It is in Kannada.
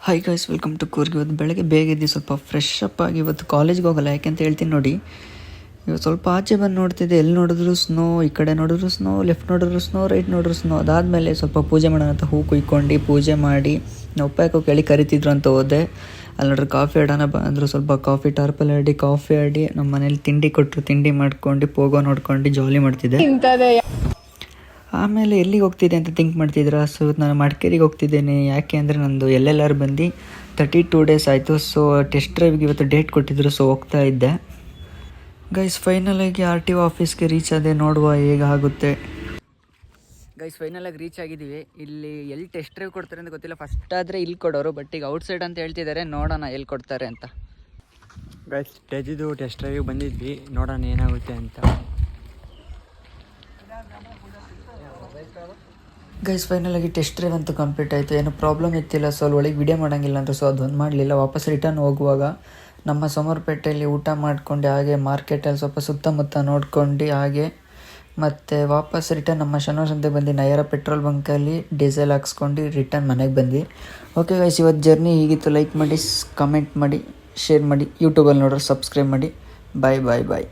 Hi guys, welcome to Coorg. ಇವತ್ತು ಬೆಳಗ್ಗೆ ಬೇಗ ಇದ್ದು ಸ್ವಲ್ಪ ಫ್ರೆಶ್ ಅಪ್ ಆಗಿ ಇವತ್ತು ಕಾಲೇಜ್ಗೆ ಹೋಗಲ್ಲ. ಯಾಕೆಂತ ಹೇಳ್ತೀನಿ ನೋಡಿ. ಇವತ್ತು ಸ್ವಲ್ಪ ಆಚೆ ಬಂದು ನೋಡ್ತಿದ್ದೆ, ಎಲ್ಲಿ ನೋಡಿದ್ರು ಸ್ನೋ, ಈ ಕಡೆ ನೋಡಿದ್ರು ಸ್ನೋ, ಲೆಫ್ಟ್ ನೋಡಿದ್ರು ಸ್ನೋ, ರೈಟ್ ನೋಡಿದ್ರು ಸ್ನೋ. ಅದಾದಮೇಲೆ ಸ್ವಲ್ಪ ಪೂಜೆ ಮಾಡೋಣ ಅಂತ ಹೂ ಕುಯ್ಕೊಂಡು ಪೂಜೆ ಮಾಡಿ ನಾವು ಉಪ್ಪಾಕೋ ಕೇಳಿ ಕರಿತಿದ್ರು ಅಂತ ಹೋದೆ. ಅಲ್ಲಿ ನೋಡ್ರಿ ಕಾಫಿ ಆಡೋಣ ಬಂದರು. ಸ್ವಲ್ಪ ಕಾಫಿ ಟಾರ್ಪಲ್ ಆಡಿ ಕಾಫಿ ಆಡಿ ನಮ್ಮ ಮನೇಲಿ ತಿಂಡಿ ಕೊಟ್ಟರು. ತಿಂಡಿ ಮಾಡ್ಕೊಂಡು ಪೋಗೋ ನೋಡ್ಕೊಂಡು ಜಾಲಿ ಮಾಡ್ತಿದ್ದೆ. ಆಮೇಲೆ ಎಲ್ಲಿಗೆ ಹೋಗ್ತಿದ್ದೆ ಅಂತ ಥಿಂಕ್ ಮಾಡ್ತಿದ್ರ. ಸೊ ನಾನು ಮಡಿಕೇರಿಗೆ ಹೋಗ್ತಿದ್ದೇನೆ. ಯಾಕೆ ಅಂದರೆ ನಂದು LLR ಬಂದು 32 ಡೇಸ್ ಆಯಿತು. ಸೊ ಟೆಸ್ಟ್ ಡ್ರೈವ್ಗೆ ಇವತ್ತು ಡೇಟ್ ಕೊಟ್ಟಿದ್ರು. ಸೊ ಹೋಗ್ತಾ ಇದ್ದೆ ಗೈಸ್. ಫೈನಲಾಗಿ RTO ಆಫೀಸ್ಗೆ ರೀಚ್ ಆದೆ. ನೋಡುವ ಹೇಗಾಗುತ್ತೆ. ಗೈಸ್ ಫೈನಲಾಗಿ ರೀಚ್ ಆಗಿದ್ದೀವಿ. ಇಲ್ಲಿ ಎಲ್ಲಿ ಟೆಸ್ಟ್ ಡ್ರೈವ್ ಕೊಡ್ತಾರೆ ಅಂತ ಗೊತ್ತಿಲ್ಲ. ಫಸ್ಟ್ ಆದರೆ ಇಲ್ಲಿ ಕೊಡೋರು, ಬಟ್ ಈಗ ಔಟ್ಸೈಡ್ ಅಂತ ಹೇಳ್ತಿದ್ದಾರೆ. ನೋಡೋಣ ಎಲ್ಲಿ ಕೊಡ್ತಾರೆ ಅಂತ. ಗೈಸ್ ಟೆಜಿದು ಟೆಸ್ಟ್ ಡ್ರೈವಿಗೆ ಬಂದಿದ್ವಿ, ನೋಡೋಣ ಏನಾಗುತ್ತೆ ಅಂತ. ಗೈಸ್ ಫೈನಲಾಗಿ ಟೆಸ್ಟ್ ಡ್ರೈವ್ ಅಂತೂ ಕಂಪ್ಲೀಟ್ ಆಯಿತು. ಏನೂ ಪ್ರಾಬ್ಲಮ್ ಇತ್ತಿಲ್ಲ. ಸೊ ಅಲ್ಲಿ ಒಳಗೆ ವಿಡಿಯೋ ಮಾಡೋಂಗಿಲ್ಲ ಅಂತ ಸೊ ಅದೊಂದು ಮಾಡಲಿಲ್ಲ. ವಾಪಸ್ ರಿಟರ್ನ್ ಹೋಗುವಾಗ ನಮ್ಮ ಸೋಮವಾರಪೇಟೆಯಲ್ಲಿ ಊಟ ಮಾಡ್ಕೊಂಡು ಹಾಗೆ ಮಾರ್ಕೆಟಲ್ಲಿ ಸ್ವಲ್ಪ ಸುತ್ತಮುತ್ತ ನೋಡ್ಕೊಂಡು ಹಾಗೆ ಮತ್ತು ವಾಪಸ್ ರಿಟರ್ನ್ ನಮ್ಮ ಶನಿವಾರ ಸಂತೆ ಬಂದು ನಯರ ಪೆಟ್ರೋಲ್ ಬಂಕಲ್ಲಿ ಡೀಸೆಲ್ ಹಾಕ್ಸ್ಕೊಂಡು ರಿಟರ್ನ್ ಮನೆಗೆ ಬಂದ್ವಿ. ಓಕೆ ಗೈಸ್, ಇವತ್ತು ಜರ್ನಿ ಹೀಗಿತ್ತು. ಲೈಕ್ ಮಾಡಿ, ಕಮೆಂಟ್ ಮಾಡಿ, ಶೇರ್ ಮಾಡಿ. ಯೂಟ್ಯೂಬಲ್ಲಿ ನೋಡ್ರೆ ಸಬ್ಸ್ಕ್ರೈಬ್ ಮಾಡಿ. ಬಾಯ್ ಬಾಯ್ ಬಾಯ್.